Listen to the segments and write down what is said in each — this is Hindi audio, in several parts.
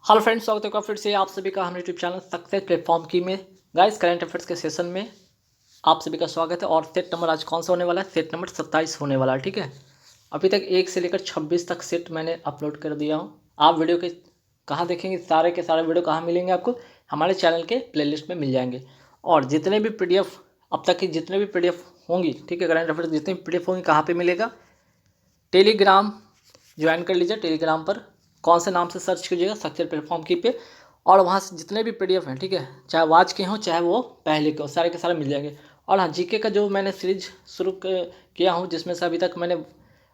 हेलो फ्रेंड्स, स्वागत है आपका फिर से आप सभी का हमारे यूट्यूब चैनल सक्सेस प्लेटफॉर्म की में। गाइस, करंट अफेयर्स के सेशन में आप सभी का स्वागत है। और सेट नंबर आज कौन सा होने वाला है? सेट नंबर 27 होने वाला है। ठीक है, अभी तक 1 से लेकर 26 तक सेट मैंने अपलोड कर दिया हूँ। आप वीडियो के कहाँ देखेंगे? सारे के सारे वीडियो कहाँ मिलेंगे आपको? हमारे चैनल के प्लेलिस्ट में मिल जाएंगे। और जितने भी PDF अब तक की जितने भी PDF होंगी, ठीक है, करंट अफेयर्स जितनी भी PDF होंगी, कहाँ पर मिलेगा? टेलीग्राम ज्वाइन कर लीजिए। टेलीग्राम पर कौन से नाम से सर्च कीजिएगा? सक्सेस प्लेटफॉर्म की पे। और वहाँ से जितने भी PDF हैं, ठीक है, चाहे वो आज के हों चाहे वो पहले के हो, सारे के सारे मिल जाएंगे। और हाँ, जीके का जो मैंने सीरीज शुरू किया हूँ, जिसमें से अभी तक मैंने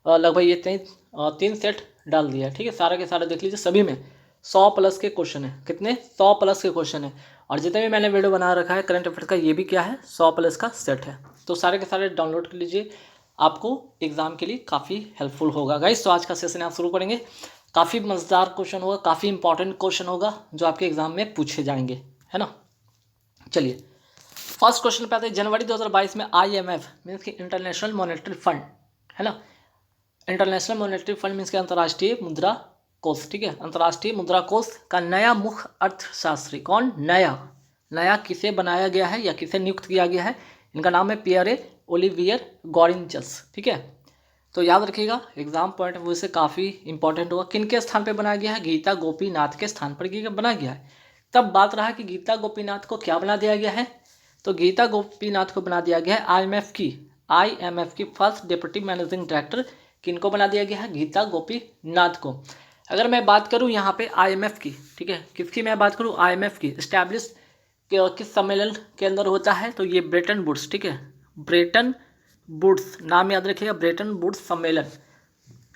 लगभग ये 3 सेट डाल दिया है। ठीक है, सारे के सारे देख लीजिए। सभी में 100+ के क्वेश्चन है। कितने? 100+ के क्वेश्चन है। और जितने भी मैंने वीडियो बना रखा है करंट अफेयर का, ये भी क्या है? 100+ का सेट है। तो सारे के सारे डाउनलोड कर लीजिए, आपको एग्जाम के लिए काफ़ी हेल्पफुल होगा। गाइस, तो आज का सेशन आप शुरू करेंगे। काफ़ी मज़ेदार क्वेश्चन होगा, काफ़ी इंपॉर्टेंट क्वेश्चन होगा जो आपके एग्जाम में पूछे जाएंगे, है ना। चलिए, फर्स्ट क्वेश्चन पे आते हैं। जनवरी 2022 में IMF मीन्स की इंटरनेशनल मॉनेटरी फंड, है ना। इंटरनेशनल मॉनेटरी फंड मीन्स के अंतर्राष्ट्रीय मुद्रा कोष, ठीक है, अंतर्राष्ट्रीय मुद्रा कोष का नया मुख्य अर्थशास्त्री कौन? नया किसे बनाया गया है या किसे नियुक्त किया गया है? इनका नाम है पियरे ओलिवियर गॉरिंचस। ठीक है, तो याद रखिएगा, एग्जाम पॉइंट ऑफ व्यू से काफ़ी इंपॉर्टेंट होगा। किन के स्थान पे बनाया गया है? गीता गोपीनाथ के स्थान पर बनाया गया है। तब बात रहा कि गीता गोपीनाथ को क्या बना दिया गया है, तो गीता गोपीनाथ को बना दिया गया है IMF की फर्स्ट डिप्टी मैनेजिंग डायरेक्टर। किनको बना दिया गया है? गीता गोपीनाथ को। अगर मैं बात करूं यहाँ पे IMF की, ठीक है, किसकी मैं बात करूं? IMF की इस्टेब्लिश किस सम्मेलन के अंदर होता है? तो ये ब्रेटन वुड्स, ठीक है, ब्रेटन वुड्स नाम याद रखिएगा, ब्रेटन वुड्स सम्मेलन।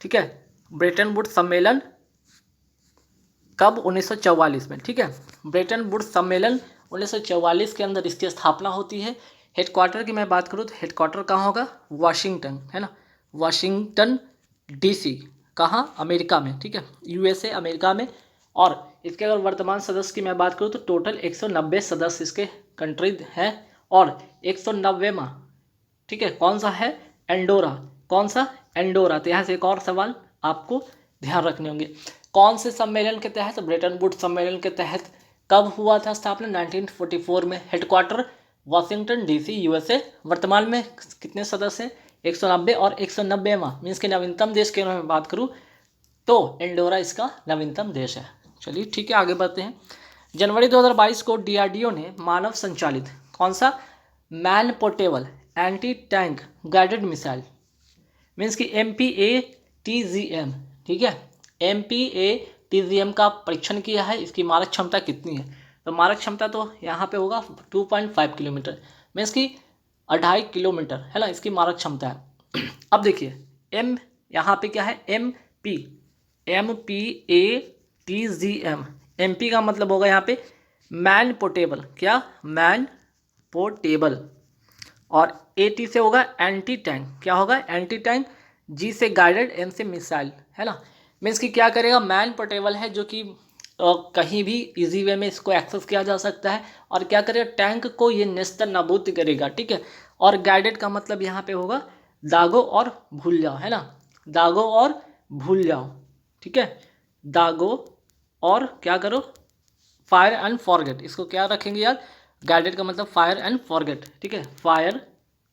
ठीक है, ब्रेटन वुड्स सम्मेलन कब? 1944 में। ठीक है, ब्रेटन वुड्स सम्मेलन 1944 के अंदर इसकी स्थापना होती है। हेडक्वार्टर की मैं बात करूँ तो हेडक्वार्टर कहाँ होगा? वाशिंगटन, है ना, वाशिंगटन DC। कहाँ? अमेरिका में। ठीक है, USA अमेरिका में। और इसके अगर वर्तमान सदस्य की मैं बात करूँ तो टोटल 190 सदस्य इसके कंट्री हैं। और 190वां, ठीक है, कौन सा है? एंडोरा। कौन सा? एंडोरा। तो यहाँ से एक और सवाल आपको ध्यान रखने होंगे। कौन से सम्मेलन के तहत? ब्रेटन वुड्स सम्मेलन के तहत। कब हुआ था स्थापना? 1944 में। Headquarter Washington DC USA। वर्तमान में कितने सदस्य हैं? 190। और 190वां मीन्स के नवीनतम देश के मैं बात करूँ तो एंडोरा इसका नवीनतम देश है। चलिए ठीक है, आगे बढ़ते हैं। जनवरी 2022 को DRDO ने मानव संचालित कौन सा? Man portable anti tank guided missile means की MPATGM, ठीक है, MPATGM का परीक्षण किया है। इसकी मारक क्षमता कितनी है? तो मारक क्षमता तो यहाँ पे होगा 2.5 किलोमीटर मीन्स की 2.5 किलोमीटर, है ना, इसकी मारक क्षमता है। अब देखिए, M यहाँ पे क्या है? MPATGM। MP का मतलब होगा यहाँ पे मैन पोर्टेबल। क्या? Man portable. और AT से होगा एंटी टैंक। क्या होगा? Anti tank. G से गाइडेड, M से मिसाइल, है ना। मीन्स कि क्या करेगा? मैन पोर्टेबल है, जो कि कहीं भी इजी वे में इसको एक्सेस किया जा सकता है। और क्या करेगा? टैंक को ये नेस्त नाबूद करेगा। ठीक है, और गाइडेड का मतलब यहाँ पे होगा दागो और भूल जाओ, है ना, दागो और भूल जाओ। ठीक है, दागो और क्या करो? Fire and forget. इसको क्या रखेंगे यार? गाइडेड का मतलब फायर एंड फॉरगेट। ठीक है, फायर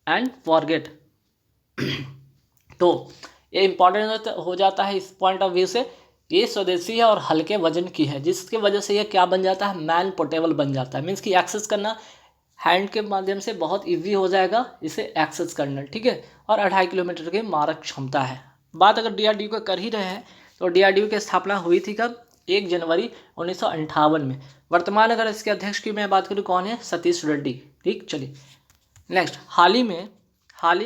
एंड फॉरगेट। तो ये इंपॉर्टेंट हो जाता है इस पॉइंट ऑफ व्यू से। ये स्वदेशी है और हल्के वजन की है, जिसकी वजह से ये क्या बन जाता है? मैन पोर्टेबल बन जाता है। मीन्स कि एक्सेस करना हैंड के माध्यम से बहुत इजी हो जाएगा इसे एक्सेस करना। ठीक है, और 2.5 किलोमीटर की मारक क्षमता है। बात अगर DRDO को कर ही रहे हैं तो DRDO की स्थापना हुई थी कब? 1 जनवरी 1958 में। वर्तमान अगर इसके अध्यक्ष की मैं बात करूँ, कौन है? सतीश रेड्डी। ठीक, चलिए नेक्स्ट। हाल ही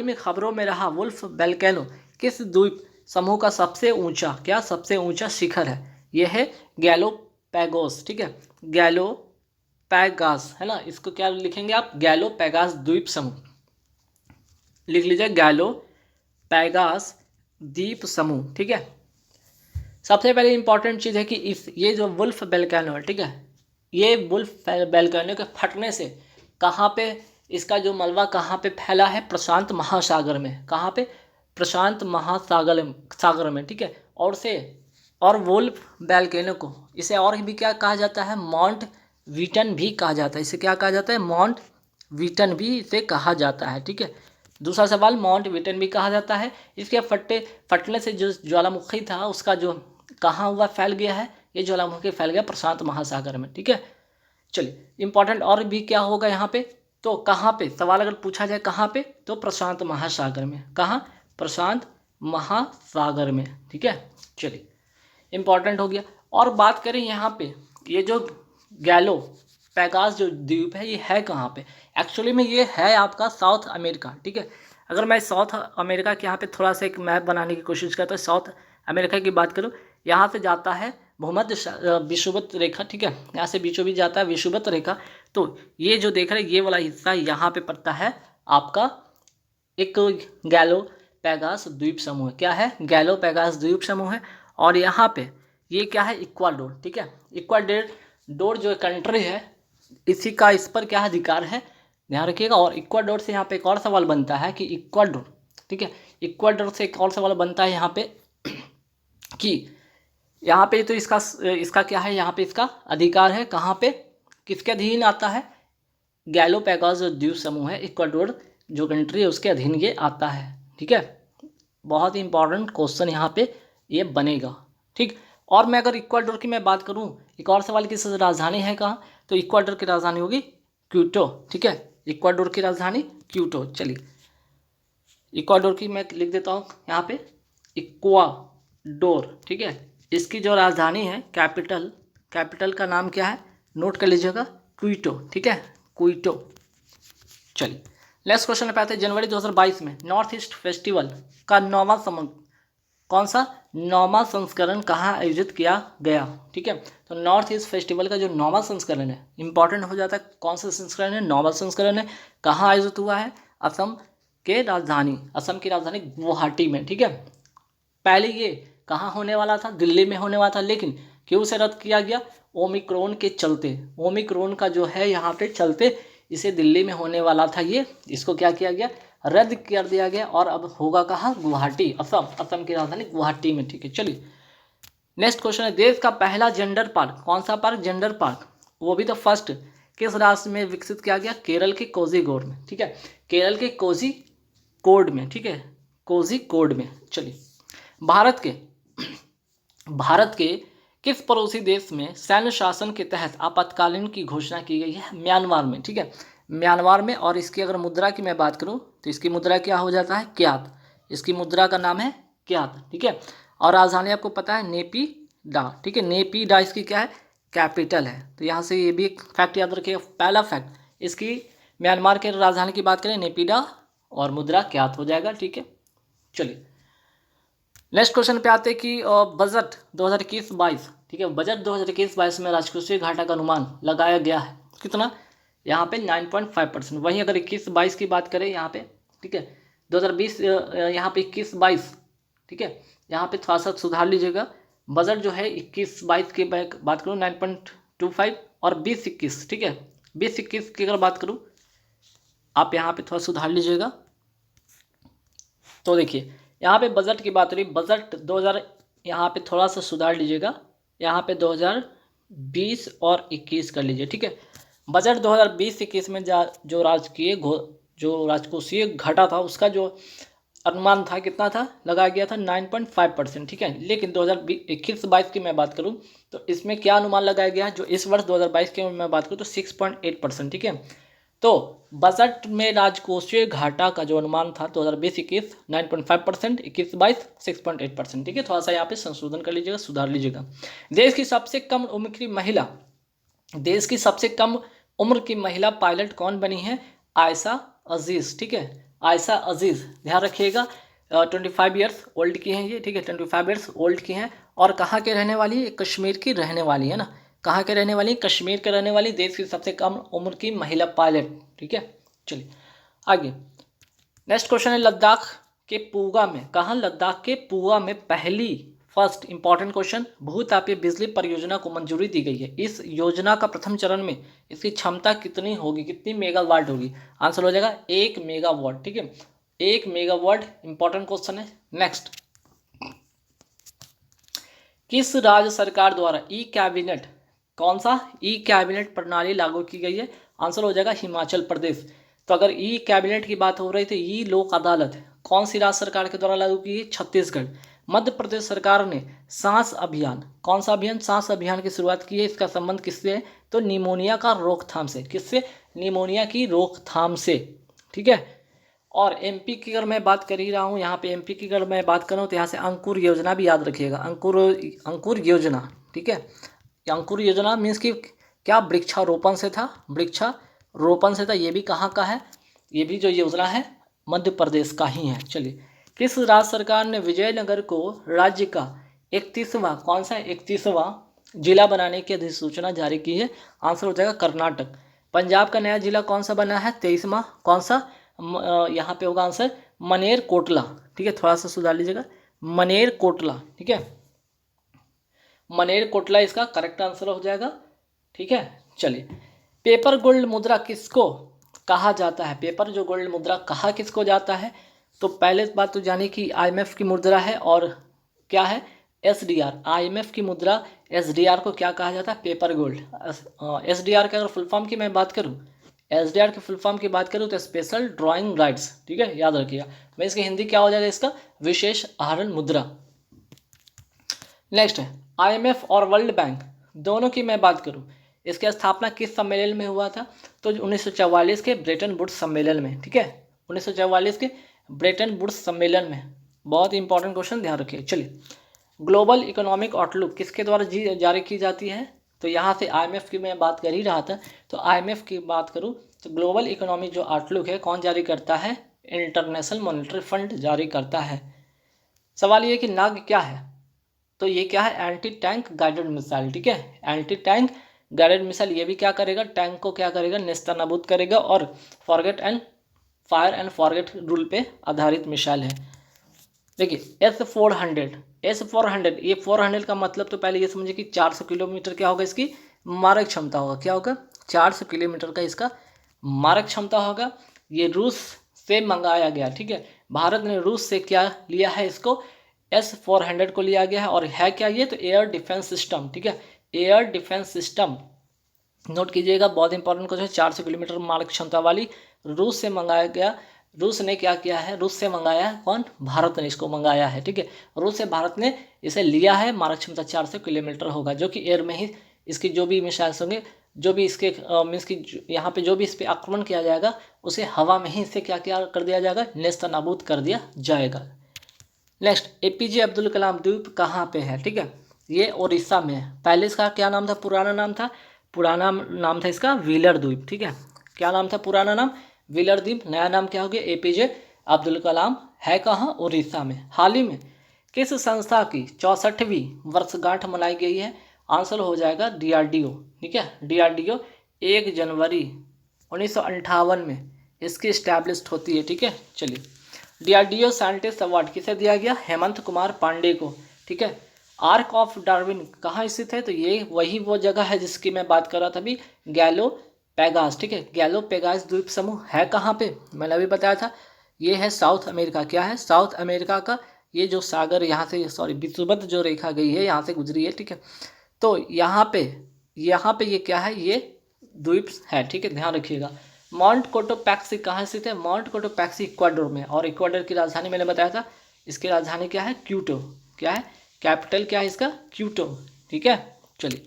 में खबरों में रहा वुल्फ वोल्केनो किस द्वीप समूह का सबसे ऊंचा, क्या सबसे ऊंचा शिखर है? यह है गैलोपैगोस। ठीक है, गैलोपैगास, है ना, इसको क्या लिखेंगे आप? गैलोपैगास द्वीप समूह लिख लीजिए, गैलोपैगास द्वीप समूह। ठीक है, सबसे पहले इंपॉर्टेंट चीज़ है कि इस ये जो वुल्फ वोल्केनो है, ठीक है, ये वुल्फ वोल्केनो के फटने से कहाँ पे इसका जो मलबा कहाँ पे फैला है? प्रशांत महासागर में। कहाँ पे? प्रशांत महासागर सागर में। ठीक है, और से और वुल्फ वोल्केनो को, इसे और भी क्या कहा जाता है, माउंट वीटन भी कहा जाता है। इसे क्या कहा जाता है, माउंट वीटन भी इसे कहा जाता है। ठीक है, दूसरा सवाल, माउंट वीटन भी कहा जाता है। इसके फटने से जो ज्वालामुखी था उसका जो कहाँ हुआ, फैल गया है, ये ज्वालामुखी फैल गया प्रशांत महासागर में। ठीक है, चलिए इंपॉर्टेंट और भी क्या होगा यहाँ पे, तो कहाँ पे सवाल अगर पूछा जाए कहाँ पे, तो प्रशांत महासागर में। कहाँ, प्रशांत महासागर में। ठीक है, चलिए इंपॉर्टेंट हो गया। और बात करें यहाँ पे, ये जो गैलो पैगास जो द्वीप है ये है कहाँ पे, एक्चुअली में ये है आपका साउथ अमेरिका। ठीक है, अगर मैं साउथ अमेरिका के यहाँ पे थोड़ा सा एक मैप बनाने की कोशिश करता हूँ, साउथ अमेरिका की बात करूँ, यहाँ से जाता है भूमध्य विषुवत रेखा। ठीक है, यहाँ से बीचों बीच जाता है विषुवत रेखा। तो ये जो देख रहे हैं ये वाला हिस्सा यहाँ पे पड़ता है आपका एक गैलो पैगास द्वीप समूह। क्या है, गैलो पैगास द्वीप समूह है। और यहाँ पे ये क्या है, इक्वाडोर। ठीक है, इक्वाडोर जो कंट्री है इसी का इस पर क्या अधिकार है, ध्यान रखिएगा। और इक्वाडोर से यहाँ पे एक और सवाल बनता है कि इक्वाडोर, ठीक है, इक्वाडोर से एक और सवाल बनता है यहाँ पे कि यहाँ पे तो इसका क्या है, यहाँ पे इसका अधिकार है कहाँ पे, किसके अधीन आता है, गैलो पैगास जो द्वीप समूह है, इक्वाडोर जो कंट्री है उसके अधीन ये आता है। ठीक है, बहुत ही इंपॉर्टेंट क्वेश्चन यहाँ पे ये बनेगा। ठीक, और मैं अगर इक्वाडोर की मैं बात करूँ, एक और सवाल की राजधानी है कहाँ, तो इक्वाडोर की राजधानी होगी क्यूटो। ठीक है, इक्वाडोर की राजधानी क्यूटो। चलिए इक्वाडोर की मैं लिख देता हूँ यहाँ पे, इक्वाडोर। ठीक है, इसकी जो राजधानी है, कैपिटल का नाम क्या है, नोट कर लीजिएगा, क्विटो। ठीक है, क्विटो। चलिए नेक्स्ट क्वेश्चन पे आते हैं। जनवरी 2022 में नॉर्थ ईस्ट फेस्टिवल का कौन सा 9वां संस्करण कहाँ आयोजित किया गया। ठीक है, तो नॉर्थ ईस्ट फेस्टिवल का जो 9वां संस्करण है, इंपॉर्टेंट हो जाता है कौन सा संस्करण है, 9वां संस्करण है, कहाँ आयोजित हुआ है, असम की राजधानी गुवाहाटी में। ठीक है, पहले ये कहाँ होने वाला था, दिल्ली में होने वाला था, लेकिन क्यों से रद्द किया गया, ओमिक्रॉन के चलते, ओमिक्रॉन का जो है यहाँ पे चलते इसे दिल्ली में होने वाला था, ये इसको क्या किया गया, रद्द कर दिया गया। और अब होगा कहाँ, गुवाहाटी, असम की राजधानी गुवाहाटी में। ठीक है, चलिए नेक्स्ट क्वेश्चन है, देश का पहला जेंडर पार्क, कौन सा पार्क, जेंडर पार्क, वो भी तो फर्स्ट किस राज्य में विकसित किया गया, केरल के कोझिकोड में। ठीक है, केरल के कोझिकोड में। ठीक है, कोझिकोड में। चलिए भारत के किस पड़ोसी देश में सैन्य शासन के तहत आपातकालीन की घोषणा की गई है, म्यांमार में। ठीक है, म्यांमार में। और इसकी अगर मुद्रा की मैं बात करूं तो इसकी मुद्रा क्या हो जाता है, क्यात, इसकी मुद्रा का नाम है क्यात। ठीक है, और राजधानी आपको पता है नेपीडा। ठीक है, नेपीडा इसकी क्या है, कैपिटल है। तो यहाँ से ये भी एक फैक्ट याद रखिएगा, पहला फैक्ट, इसकी म्यांमार के राजधानी की बात करें नेपीडा और मुद्रा क्यात हो जाएगा। ठीक है, चलिए नेक्स्ट क्वेश्चन पे आते हैं कि बजट 2021-22। ठीक है, बजट 2021-22 में राजकोषीय घाटा का अनुमान लगाया गया है कितना, यहाँ पे 9.5%। वहीं अगर 21-22 की बात करें यहाँ पे, ठीक है, 2020 यहाँ पे 21-22, ठीक है, यहाँ पे थोड़ा सा सुधार लीजिएगा, बजट जो है 21-22 की बात करूँ 9.25 और 20-21, ठीक है, 20-21 की अगर बात करूँ आप यहाँ पे थोड़ा सुधार लीजिएगा। तो देखिए यहाँ पे बजट की बात रही, बजट 2000 यहाँ पे थोड़ा सा सुधार लीजिएगा, यहाँ पे 2020 और 21 कर लीजिए। ठीक है, बजट 2020-21 में जो राजकोषीय घाटा था उसका जो अनुमान था कितना था, लगाया गया था 9.5%। ठीक है, लेकिन 2021-22 की मैं बात करूं तो इसमें क्या अनुमान लगाया गया है, जो इस वर्ष 2022 की मैं बात करूं तो 6.8%। ठीक है, तो बजट में राजकोषीय घाटा का जो अनुमान था 2020-21 9.5%, 21-22 6.8%। ठीक है, थोड़ा सा यहाँ पे संशोधन कर लीजिएगा, सुधार लीजिएगा। देश की सबसे कम उम्र की महिला पायलट कौन बनी है, आयशा अजीज। ठीक है, आयशा अजीज, ध्यान रखिएगा, 25 ईयर्स ओल्ड की हैं ये। ठीक है, 25 ईयर्स ओल्ड की हैं और कहाँ के रहने वाली है, कश्मीर की रहने वाली है ना, कहाँ के रहने वाली, कश्मीर के रहने वाली, देश की सबसे कम उम्र की महिला पायलट। ठीक है, चलिए आगे नेक्स्ट क्वेश्चन है, लद्दाख के पूगा में, कहाँ, लद्दाख के पूगा में फर्स्ट इंपॉर्टेंट क्वेश्चन, भूतापीय बिजली परियोजना को मंजूरी दी गई है। इस योजना का प्रथम चरण में इसकी क्षमता कितनी होगी, कितनी मेगावाट होगी, आंसर हो जाएगा 1 मेगावाट। ठीक है, 1 मेगावाट इंपॉर्टेंट क्वेश्चन है। नेक्स्ट, किस राज्य सरकार द्वारा ई कैबिनेट, कौन सा ई कैबिनेट प्रणाली लागू की गई है? आंसर हो जाएगा हिमाचल प्रदेश। तो अगर ई कैबिनेट की बात हो रही थी, ई लोक अदालत कौन सी राज्य सरकार के द्वारा लागू की है? छत्तीसगढ़। मध्य प्रदेश सरकार ने सांस अभियान, कौन सा अभियान? सांस अभियान की शुरुआत की है। इसका संबंध किससे है? तो निमोनिया का रोकथाम से। किससे? निमोनिया की रोकथाम से, ठीक है। और एमपी की अगर मैं बात कर ही रहा हूँ, यहाँ पे एमपी की अगर मैं बात करूँ तो यहाँ से अंकुर योजना भी याद रखिएगा। अंकुर योजना, ठीक है। अंकुर योजना मीन्स कि क्या? वृक्षारोपण से था, वृक्षारोपण से था। ये भी कहाँ का है? ये भी जो योजना है मध्य प्रदेश का ही है। चलिए, किस राज्य सरकार ने विजयनगर को राज्य का 31वां, कौन सा 31वां जिला बनाने की अधिसूचना जारी की है? आंसर हो जाएगा कर्नाटक। पंजाब का नया जिला कौन सा बना है? 23वां। कौन सा? यहाँ पे होगा आंसर मनेर कोटला, ठीक है। थोड़ा सा सुधार लीजिएगा, मनेर कोटला, ठीक है। मनेर कोटला इसका करेक्ट आंसर हो जाएगा, ठीक है। चलिए, पेपर गोल्ड मुद्रा किसको कहा जाता है? पेपर जो गोल्ड मुद्रा कहा किसको जाता है? तो पहले बात तो जानिए कि आईएमएफ की मुद्रा है, और क्या है? एसडीआर। आईएमएफ की मुद्रा एसडीआर को क्या कहा जाता है? Paper gold. एसडीआर की अगर फुल फॉर्म की मैं बात करूँ, एसडीआर की फुल फॉर्म की बात करूँ तो स्पेशल ड्राइंग राइट्स, ठीक है, याद रखिएगा। मैं इसकी हिंदी क्या हो जाएगा? इसका विशेष आहरण मुद्रा। नेक्स्ट है आईएमएफ और वर्ल्ड बैंक दोनों की मैं बात करूं, इसकी स्थापना किस सम्मेलन में हुआ था? तो 1944 के ब्रेटन वुड्स सम्मेलन में, ठीक है। 1944 के ब्रेटन वुड्स सम्मेलन में। बहुत इंपॉर्टेंट क्वेश्चन, ध्यान रखिए। चलिए, ग्लोबल इकोनॉमिक आउटलुक किसके द्वारा जारी की जाती है? तो यहाँ से आईएमएफ की मैं बात कर ही रहा था, तो आईएमएफ की बात करूँ तो ग्लोबल इकोनॉमिक जो आउटलुक है कौन जारी करता है? इंटरनेशनल मॉनेटरी फंड जारी करता है। सवाल ये कि नाग क्या है? तो ये क्या है? एंटी टैंक गाइडेड मिसाइल, ठीक है। एंटी टैंक गाइडेड मिसाइल, ये भी क्या करेगा? टैंक को क्या करेगा? नेस्तनाबूद करेगा, और forget and fire and forget rule पे आधारित मिसाइल है। देखिए S-400, ये 400 का मतलब तो पहले ये समझिए कि 400 किलोमीटर क्या होगा इसकी मारक क्षमता होगा। क्या होगा? 400 किलोमीटर का इसका मारक क्षमता होगा। ये रूस से मंगाया गया, ठीक है। भारत ने रूस से क्या लिया है? इसको S-400 को लिया गया है। और है क्या ये? तो एयर डिफेंस सिस्टम, ठीक है। एयर डिफेंस सिस्टम नोट कीजिएगा, बहुत इंपॉर्टेंट क्वेश्चन। 400 किलोमीटर मारक क्षमता वाली रूस से मंगाया गया। रूस ने क्या किया है? रूस से मंगाया है कौन? भारत ने इसको मंगाया है, ठीक है। रूस से भारत ने इसे लिया है। मारक क्षमता 400 किलोमीटर होगा, जो कि एयर में ही इसकी जो भी मिसाइल्स होंगे, जो भी इसके मीन्स की यहाँ पे जो भी इस पर आक्रमण किया जाएगा, उसे हवा में ही इससे क्या क्या कर दिया जाएगा? नेस्तनाबूद कर दिया जाएगा। नेक्स्ट, एपीजे अब्दुल कलाम द्वीप कहाँ पे है? ठीक है, ये उड़ीसा में है। पहले इसका क्या नाम था? पुराना नाम था इसका व्हीलर द्वीप, ठीक है। क्या नाम था? पुराना नाम व्हीलर द्वीप। नया नाम क्या हो गया? एपीजे अब्दुल कलाम। है कहाँ? उड़ीसा में। हाल ही में किस संस्था की 64वीं वर्षगांठ मनाई गई है? आंसर हो जाएगा डीआरडीओ, ठीक है। डीआरडीओ 1 जनवरी 1958 में इसकी इस्टेब्लिश्ड होती है, ठीक है। चलिए, डीआरडीओ साइंटिस्ट अवार्ड किसे दिया गया? हेमंत कुमार पांडे को, ठीक है। आर्क ऑफ डार्विन कहाँ स्थित है? तो ये वही वो जगह है जिसकी मैं बात कर रहा था अभी, गैलोपैगस, ठीक है। गैलोपैगस द्वीप समूह है कहाँ पे? मैंने अभी बताया था, ये है साउथ अमेरिका। क्या है? साउथ अमेरिका का ये जो सागर यहाँ से विषुवत जो रेखा गई है यहाँ से गुजरी है, ठीक है। तो यहाँ पे ये क्या है? ये द्वीप है, ठीक है, ध्यान रखिएगा। माउंट कोटोपैक्सी कहाँ स्थित है? माउंट कोटोपैक्सी इक्वाडोर में। और इक्वाडोर की राजधानी मैंने बताया था, इसकी राजधानी क्या है? क्यूटो। क्या है? कैपिटल क्या है इसका? क्यूटो, ठीक है। चलिए,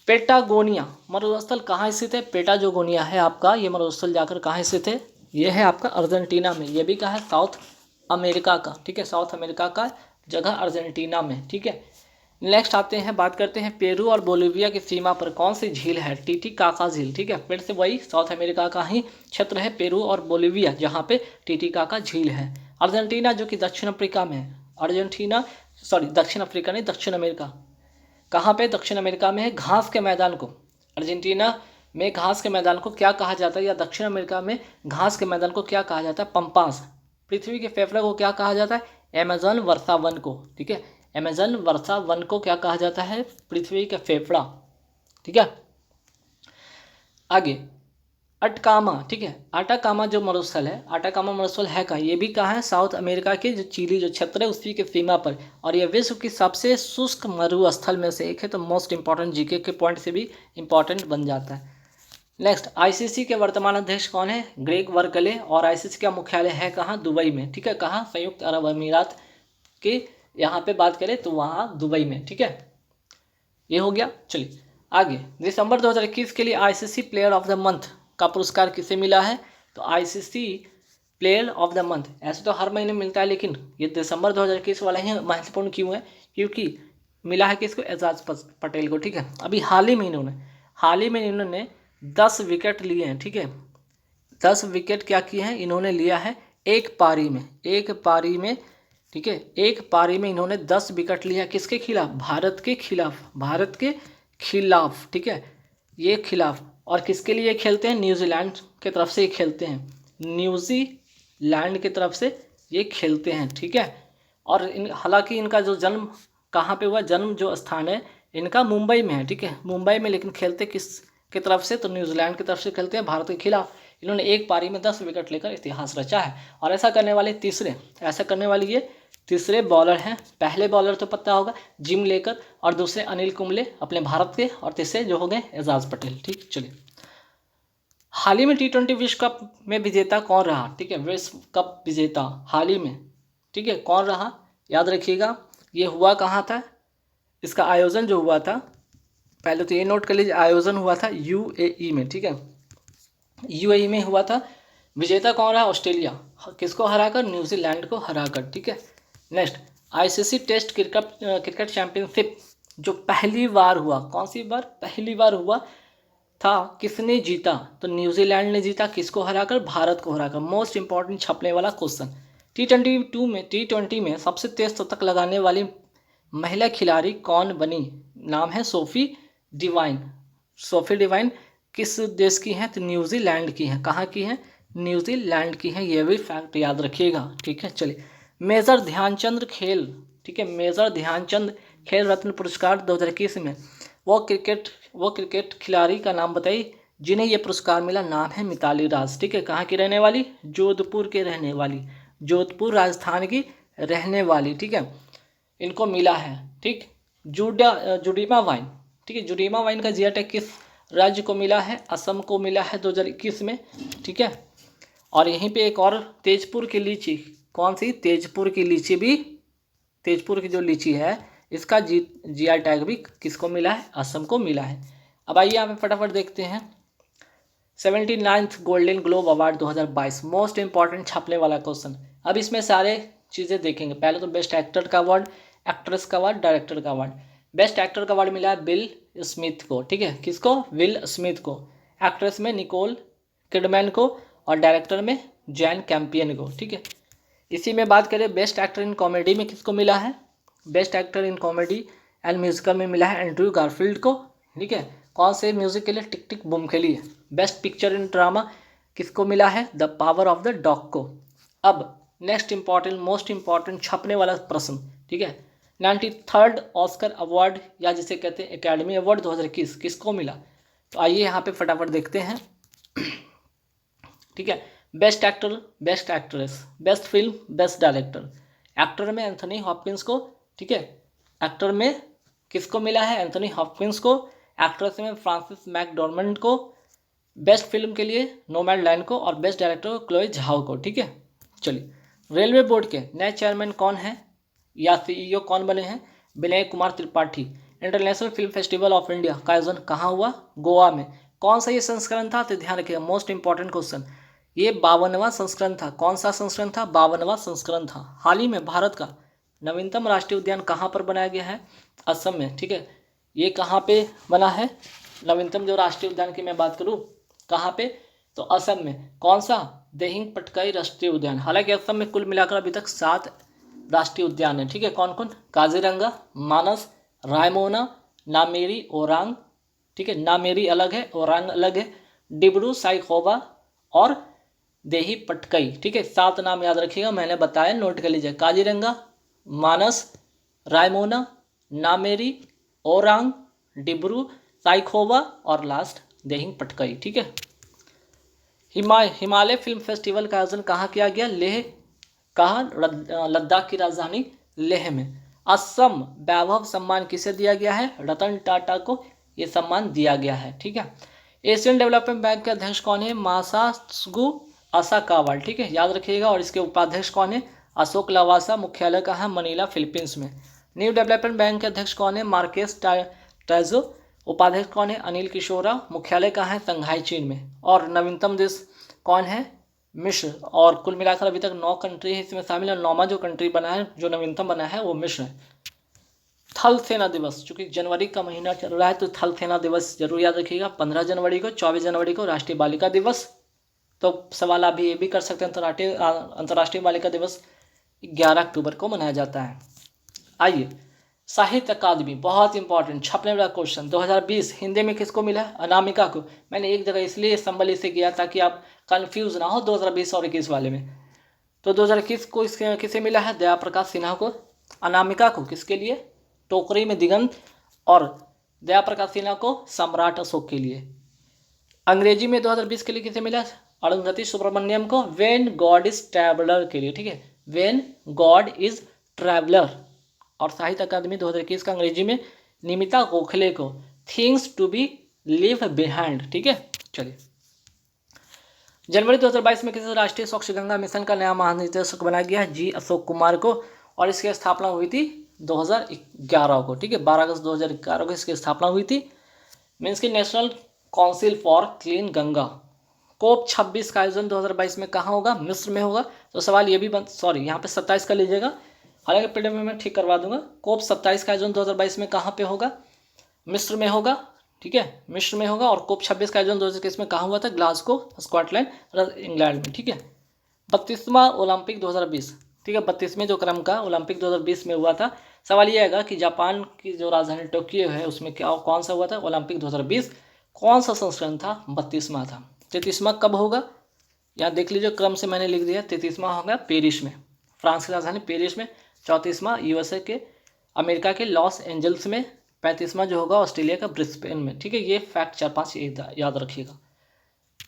पेटागोनिया मरुस्थल कहाँ स्थित है? पेटागोनिया है आपका ये मरुस्थल, जाकर कहाँ स्थित है? ये है आपका अर्जेंटीना में। ये भी कहाँ है? साउथ अमेरिका का, ठीक है। साउथ अमेरिका का जगह अर्जेंटीना में, ठीक है। नेक्स्ट आते हैं, बात करते हैं पेरू और बोलिविया की सीमा पर कौन सी झील है? टीटीकाका झील, ठीक है। फिर से वही साउथ अमेरिका का ही क्षेत्र है पेरू और बोलिविया, जहाँ पे टीटीकाका झील है। अर्जेंटीना जो कि दक्षिण अफ्रीका में है। दक्षिण अफ्रीका नहीं, दक्षिण अमेरिका। कहाँ पे? दक्षिण अमेरिका में है। घास के मैदान को, अर्जेंटीना में घास के मैदान को क्या कहा जाता है? या दक्षिण अमेरिका में घास के मैदान को क्या कहा जाता है? पंपास। पृथ्वी के फेफड़े को क्या कहा जाता है? अमेज़न वर्षा वन को, ठीक है। अमेज़न वर्षा वन को क्या कहा जाता है? पृथ्वी का फेफड़ा, ठीक है। आगे, अटकामा, ठीक है, अटाकामा जो मरुस्थल है, अटाकामा मरुस्थल है कहाँ, ये भी कहाँ है, साउथ अमेरिका के जो चिली जो क्षेत्र है उसी के सीमा पर, और ये विश्व की सबसे शुष्क मरुस्थल में से एक है। तो मोस्ट इंपॉर्टेंट जीके के पॉइंट से भी इंपॉर्टेंट बन जाता है। नेक्स्ट, आईसीसी के वर्तमान अध्यक्ष कौन है, ग्रेग वर्कले, और आईसीसी का मुख्यालय है कहाँ, दुबई में, ठीक है, कहाँ, संयुक्त अरब अमीरात के, यहाँ पे बात करें तो वहाँ दुबई में, ठीक है, ये हो गया। चलिए आगे, दिसंबर 2021 के लिए ICC player of the month का पुरस्कार किसे मिला है, तो ICC player of the month ऐसे तो हर महीने मिलता है, लेकिन ये दिसंबर 2021 वाला ही महत्वपूर्ण क्यों है, क्योंकि मिला है किसको, एजाज पटेल को, ठीक है। अभी हाल ही में इन्होंने 10 विकेट लिए हैं, ठीक है, 10 विकेट क्या किए हैं इन्होंने, लिया है एक पारी में, ठीक है, एक पारी में इन्होंने 10 विकेट लिया, किसके खिलाफ, भारत के खिलाफ, ठीक है, ये खिलाफ, और किसके लिए खेलते हैं, न्यूजीलैंड की तरफ से खेलते हैं, न्यूजीलैंड की तरफ से ये खेलते हैं, ठीक है। और हालांकि इनका जो जन्म कहाँ पे हुआ, जन्म जो स्थान है इनका मुंबई में है, ठीक है, मुंबई में, लेकिन खेलते किस की तरफ से, तो न्यूजीलैंड की तरफ से खेलते हैं भारत के खिलाफ। इन्होंने एक पारी में 10 विकेट लेकर इतिहास रचा है, और ऐसा करने वाले ये तीसरे बॉलर हैं। पहले बॉलर तो पता होगा जिम लेकर, और दूसरे अनिल कुंबले अपने भारत के, और तीसरे जो हो गए एजाज पटेल, ठीक। चलिए, हाल ही में T20 विश्व कप में विजेता कौन रहा, ठीक है, विश्व कप विजेता हाल ही में, ठीक है, कौन रहा, याद रखिएगा, ये हुआ कहाँ था, इसका आयोजन जो हुआ था, पहले तो ये नोट कर लीजिए, आयोजन हुआ था यूएई में, ठीक है, यूएई में हुआ था। विजेता कौन रहा, ऑस्ट्रेलिया, किसको हराकर, न्यूजीलैंड को हराकर, ठीक है। Next, ICC test cricket championship जो पहली बार हुआ, कौन सी बार, पहली बार हुआ था, किसने जीता, तो न्यूजीलैंड ने जीता, किसको हराकर, भारत को हराकर। मोस्ट इंपॉर्टेंट छपने वाला क्वेश्चन, टी ट्वेंटी में सबसे तेज शतक लगाने वाली महिला खिलाड़ी कौन बनी, नाम है सोफी डिवाइन। किस देश की हैं, तो न्यूजीलैंड की हैं, कहाँ की हैं, न्यूजीलैंड की हैं, ये भी फैक्ट याद रखिएगा, ठीक है। चलिए, मेजर ध्यानचंद खेल, ठीक है, मेजर ध्यानचंद खेल रत्न पुरस्कार 2021 में वो क्रिकेट खिलाड़ी का नाम बताइए जिन्हें ये पुरस्कार मिला, नाम है मिताली राज, ठीक है, कहाँ की रहने वाली, जोधपुर राजस्थान की रहने वाली, ठीक है, इनको मिला है, ठीक। जुडीमा वाइन, ठीक है, जुडीमा वाइन का जिया टैग किस राज्य को मिला है, असम को मिला है 2021 में, ठीक है। और यहीं पे एक और तेजपुर की लीची, कौन सी, तेजपुर की जो लीची है इसका जीआई टैग भी किसको मिला है, असम को मिला है। अब आइए यहाँ पे फटाफट देखते हैं 79th golden globe award 2022, most important छापने वाला क्वेश्चन। अब इसमें सारे चीज़ें देखेंगे, पहले तो बेस्ट एक्टर का अवार्ड, एक्ट्रेस का अवार्ड, डायरेक्टर का अवार्ड। बेस्ट एक्टर का अवार्ड मिला है बिल स्मिथ को, ठीक है, किसको, विल स्मिथ को। एक्ट्रेस में निकोल किडमैन को, और डायरेक्टर में जैन कैंपियन को, ठीक है। इसी में बात करें बेस्ट एक्टर इन कॉमेडी में किसको मिला है, best actor in comedy and musical में मिला है एंड्रयू गारफील्ड को, ठीक है, कौन से म्यूजिक के लिए, टिक टिक बूम के लिए। बेस्ट पिक्चर इन ड्रामा किसको मिला है, the power of the dog को। अब नेक्स्ट मोस्ट इंपॉर्टेंट छपने वाला प्रश्न, ठीक है, 93rd ऑस्कर अवार्ड या जिसे कहते हैं एकेडमी अवार्ड 2021 किसको मिला, तो आइए यहाँ पे फटाफट देखते हैं, ठीक है। Best actor, best actress, best film, best director. Actor में एंथनी हॉपकिंस को, ठीक है, एक्टर में किसको मिला है, एंथनी हॉपकिंस को। एक्ट्रेस में फ्रांसिस मैकडॉर्मंड को। बेस्ट फिल्म के लिए नोमैडलैंड को, और बेस्ट डायरेक्टर को क्लोई झाओ को, ठीक है। चलिए, रेलवे बोर्ड के नए चेयरमैन कौन है या सीईओ कौन बने हैं, Vinay Kumar Tripathi. International film festival of India का आयोजन कहाँ हुआ, गोवा में। कौन सा ये संस्करण था, तो ध्यान रखिएगा, मोस्ट इंपॉर्टेंट क्वेश्चन, ये 52वां संस्करण था। कौन सा संस्करण था, 52वां संस्करण था। हाल ही में भारत का नवीनतम राष्ट्रीय उद्यान कहाँ पर बनाया गया है, असम में, ठीक है। ये कहाँ पे बना है, नवीनतम जो राष्ट्रीय उद्यान की मैं बात करूँ, कहाँ पे, तो असम में। कौन सा, देहिंग पटकाई राष्ट्रीय उद्यान। हालांकि असम में कुल मिलाकर अभी तक 7 राष्ट्रीय उद्यान है, ठीक है, कौन कौन, काजीरंगा, मानस, रायमोना, नामेरी, ओरांग, ठीक है, नामेरी अलग है, ओरांग अलग है, डिब्रू साइखोवा और देही पटकई, ठीक है। 7 नाम याद रखिएगा, मैंने बताया, नोट कर लीजिए, काजीरंगा, मानस, रायमोना, नामेरी, ओरांग, डिब्रू साइखोवा और लास्ट देहिंग पटकई, ठीक है। हिमालय फिल्म फेस्टिवल का आयोजन कहाँ किया गया? लेह। कहाँ? लद्दाख की राजधानी लेह में। असम वैभव सम्मान किसे दिया गया है? रतन टाटा को ये सम्मान दिया गया है। ठीक है। एशियन डेवलपमेंट बैंक के अध्यक्ष कौन है? Masatsugu Asakawa. ठीक है, याद रखिएगा। और इसके उपाध्यक्ष कौन है? अशोक लवासा। मुख्यालय कहाँ है? मनीला, फिलीपींस में। न्यू डेवलपमेंट बैंक के अध्यक्ष कौन है? मार्केस टैजो। उपाध्यक्ष कौन है? अनिल किशोरा। मुख्यालय कहाँ है? संघाई, चीन में। और नवीनतम देश कौन है? मिस्र। और कुल मिलाकर अभी तक 9 कंट्री है इसमें शामिल है। 9वां जो कंट्री बना है, जो नवीनतम बना है, वो मिस्र है। थल सेना दिवस, चूंकि जनवरी का महीना चल रहा है तो थल सेना दिवस जरूर याद रखिएगा। 15 जनवरी को, 24 जनवरी को राष्ट्रीय बालिका दिवस। तो सवाल आप ये भी कर सकते हैं, अंतर्राष्ट्रीय बालिका दिवस 11 अक्टूबर को मनाया जाता है। आइए, साहित्य अकादमी, बहुत इंपॉर्टेंट छपने वाला क्वेश्चन। 2020 हिंदी में किसको मिला? अनामिका को। मैंने एक जगह इसलिए संबल से किया ताकि आप कंफ्यूज ना हो 2020 और 21 वाले में। तो 2021 को किसे मिला है? दया प्रकाश सिन्हा को। अनामिका को किसके लिए? टोकरी में दिगंत। और दया प्रकाश सिन्हा को सम्राट अशोक के लिए। अंग्रेजी में 2020 के लिए किसे मिला? अरुंधति सुब्रमण्यम को व्हेन गॉड इज ट्रैवलर के लिए। ठीक है, व्हेन गॉड इज ट्रैवलर। और साहित्य अकादमी 2021 का अंग्रेजी में निमिता गोखले को things to be leave behind. ठीक है, चलिए। जनवरी 2022 में किसी राष्ट्रीय स्वच्छ गंगा मिशन का नया महानिदेशक बनाया गया है? जी अशोक कुमार को। और इसकी स्थापना हुई थी 2011 को। ठीक है, 12 अगस्त 2011 को इसकी स्थापना हुई थी। मीन्स की national council for clean Ganga. COP 26 का आयोजन 2022 में कहाँ होगा? मिस्र में होगा। तो सवाल ये भी यहाँ पे 27 का लीजिएगा, हालांकि पीडीएफ में मैं ठीक करवा दूंगा। कोप 27 का आयोजन 2022 में कहाँ पे होगा? मिस्र में होगा। ठीक है, मिस्र में होगा। और कोप 26 का आयोजन 2021 में कहाँ हुआ था? ग्लासगो, स्कॉटलैंड, इंग्लैंड में। ठीक है। 32वां ओलंपिक 2020। ठीक है, 32वें जो क्रम का ओलंपिक 2020 में हुआ था। सवाल ये आएगा कि जापान की जो राजधानी टोक्यो है उसमें क्या कौन सा हुआ था? ओलंपिक 2020 कौन सा संस्करण था? 32वां था। 33वां कब होगा? यहाँ देख लीजिए, क्रम से मैंने लिख दिया। 33वां होगा पेरिस में, फ्रांस की राजधानी पेरिस में। 34वां यूएसए के, अमेरिका के लॉस एंजल्स में। 35वां जो होगा ऑस्ट्रेलिया का ब्रिस्बेन में। ठीक है, ये फैक्ट 4-5 याद रखिएगा।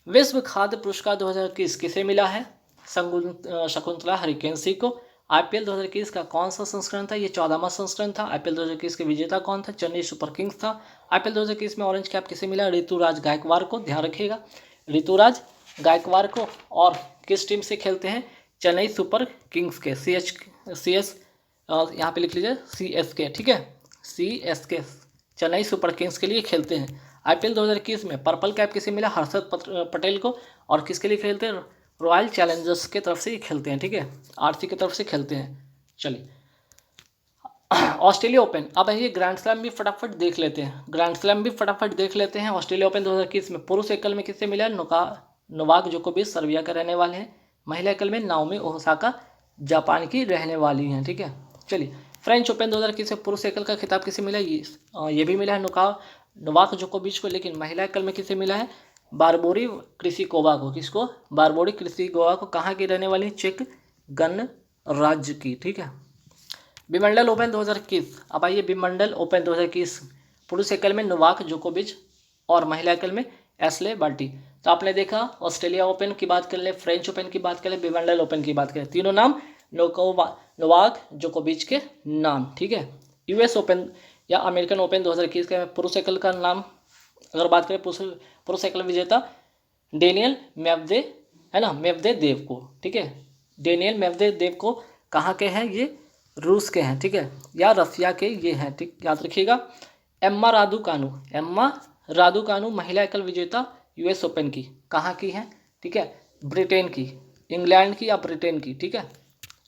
विश्व खाद्य पुरस्कार 2021 किसे मिला है? शकुंतला हरिकेंसी को। आईपीएल 2021 का कौन सा संस्करण था? ये 14वां संस्करण था। आईपीएल 2021 के विजेता कौन था? चेन्नई सुपर किंग्स था। आईपीएल 2021 में ऑरेंज कैप किसे मिला? ऋतुराज गायकवाड़ को। ध्यान रखिएगा, ऋतुराज गायकवाड़ को। और किस टीम से खेलते हैं? चेन्नई सुपर किंग्स के। CS यहाँ पे लिख लीजिए CSK। ठीक है, CSK चेन्नई सुपर किंग्स के लिए खेलते हैं। आईपीएल 2021 में पर्पल कैप किसे मिला? हर्षद पटेल को। और किसके लिए खेलते हैं? रॉयल चैलेंजर्स की तरफ से ही खेलते हैं। ठीक है, RC की तरफ से खेलते हैं। चलिए, ऑस्ट्रेलिया ओपन। अब ये ग्रैंड स्लैम भी फटाफट देख लेते हैं। ऑस्ट्रेलिया ओपन 2021 में पुरुष एकल में किससे मिला? नोवाक जोकोविच सर्बिया के रहने वाले हैं। महिला एकल में नाओमी ओसाका जापान की रहने वाली हैं। ठीक है, चलिए। फ्रेंच ओपन 2021 में पुरुष एकल का खिताब किसे मिला? ये भी मिला है नोवाक जोकोविच को। लेकिन महिला एकल में किसे मिला है? बारबोरी क्रिसिकोवा को। किसको? बारबोरी क्रिसिकोवा को। कहाँ की रहने वाली? चेक गणराज्य की। ठीक है। Wimbledon open 2021। अब आइए, विंबलडन ओपन 2021 पुरुष एकल में नोवाक जोकोविच और महिला एकल में एशले बार्टी। तो आपने देखा, ऑस्ट्रेलिया ओपन की बात कर ले, फ्रेंच ओपन की बात कर ले, विंबलडन ओपन की बात करें, तीनों नाम नोवाक जोकोविच के नाम। ठीक है। यूएस ओपन या अमेरिकन ओपन 2021 के पुरुष एकल का नाम अगर बात करें, पुरुष एकल विजेता डेनियल मेवदेव है ना, मेवदेव को। ठीक है, डेनियल मेवदेव को। कहाँ के हैं ये? रूस के हैं। ठीक है, या रसिया के ये हैं। ठीक, याद रखिएगा। एम्मा रादुकानु महिला एकल विजेता यूएस ओपन की। कहाँ की हैं? ठीक है, ब्रिटेन की, इंग्लैंड की या ब्रिटेन की। ठीक है।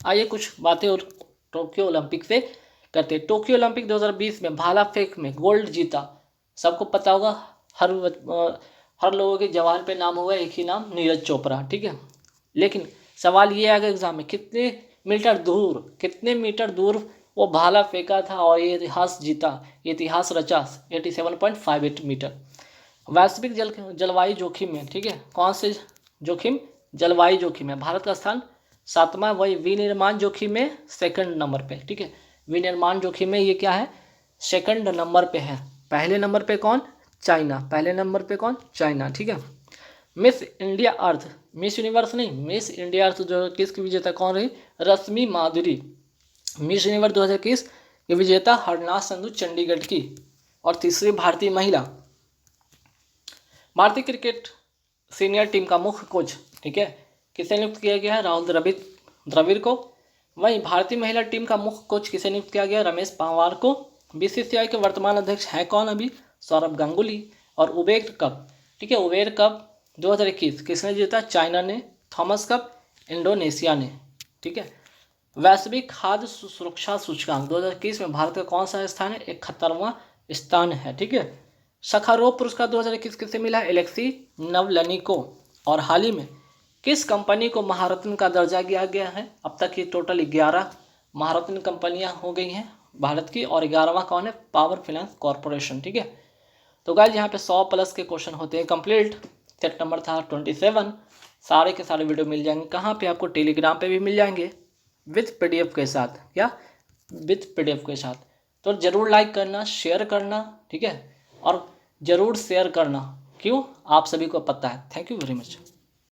आइए, कुछ बातें और टोक्यो ओलंपिक से करते हैं। टोक्यो ओलंपिक 2020 में भाला फेंक में गोल्ड जीता, सबको पता होगा। हर लोगों के जवान पे नाम होगा एक ही नाम, नीरज चोपड़ा। ठीक है। लेकिन सवाल ये आएगा एग्जाम में, कितने मीटर दूर वो भाला फेंका था और ये इतिहास जीता, इतिहास रचा 87.58 मीटर। वैश्विक जलवायु जोखिम में, ठीक है, कौन से जोखिम? जलवायु जोखिम में भारत का स्थान 7वां। वही विनिर्माण जोखिम में 2nd नंबर पे। ठीक है, विनिर्माण जोखिम में ये क्या है? 2nd नंबर पे है। पहले नंबर पे कौन? चाइना। ठीक है। मिस इंडिया अर्थ, मिस यूनिवर्स नहीं, मिस इंडिया अर्थ जो किसकी विजेता कौन रही? रश्मि माधुरी। मिस यूनिवर्स 2021 की विजेता हरनाथ संधू चंडीगढ़ की। और तीसरी भारतीय महिला। भारतीय क्रिकेट सीनियर टीम का मुख्य कोच, ठीक है, किसे नियुक्त किया गया है? राहुल द्रविड़ को। वहीं भारतीय महिला टीम का मुख्य कोच किसे नियुक्त किया गया? रमेश पंवार को। बीसीसीआई के वर्तमान अध्यक्ष हैं कौन अभी? सौरभ गांगुली। और उबेर कप, ठीक है, उबेर कप 2021 किसने जीता? चाइना ने। थॉमस कप इंडोनेशिया ने, ठीक है। वैश्विक खाद्य सुरक्षा सूचकांक 2021 में भारत का कौन सा स्थान है? 71वां स्थान है, ठीक है। सखारोव पुरस्कार 2021 किसे मिला? एलेक्सी नवलनी को। और हाल ही में किस कंपनी को महारत्न का दर्जा दिया गया है? अब तक ये टोटल 11 महारत्न कंपनियां हो गई हैं भारत की, और 11वां कौन है? पावर फाइनेंस कॉरपोरेशन, ठीक है। तो गाइस यहाँ पे 100 प्लस के क्वेश्चन होते हैं कंप्लीट। सेट नंबर था 27। सारे के सारे वीडियो मिल जाएंगे कहाँ पे? आपको टेलीग्राम पे भी मिल जाएंगे विथ पीडीएफ के साथ। क्या? विथ पीडीएफ के साथ। तो ज़रूर लाइक करना, शेयर करना, ठीक है, और ज़रूर शेयर करना। क्यों? आप सभी को पता है। Thank you very much.